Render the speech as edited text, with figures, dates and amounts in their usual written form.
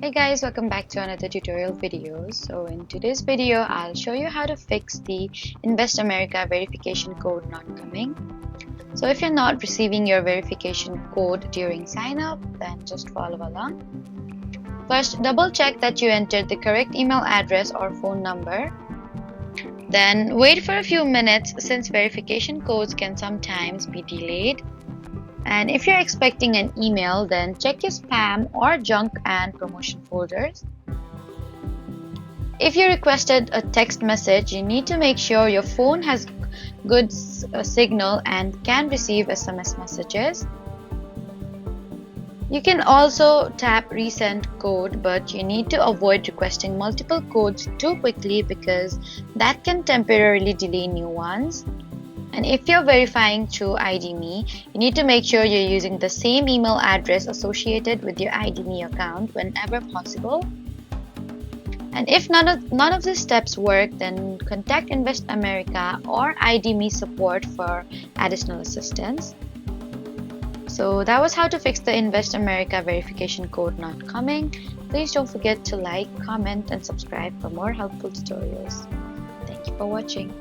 Hey guys, welcome back to another tutorial video. So in today's video, I'll show you how to fix the Invest America verification code not coming. So if you're not receiving your verification code during sign up, then just follow along. First, double check that you entered the correct email address or phone number. Then wait for a few minutes since verification codes can sometimes be delayed. And if you're expecting an email, then check your spam or junk and promotion folders. If you requested a text message, you need to make sure your phone has good signal and can receive SMS messages. You can also tap resend code, but you need to avoid requesting multiple codes too quickly because that can temporarily delay new ones. And if you're verifying through ID.me, you need to make sure you're using the same email address associated with your ID.me account whenever possible. And if none of these steps work, then contact Invest America or ID.me support for additional assistance. So that was how to fix the Invest America verification code not coming. Please don't forget to like, comment, and subscribe for more helpful tutorials. Thank you for watching.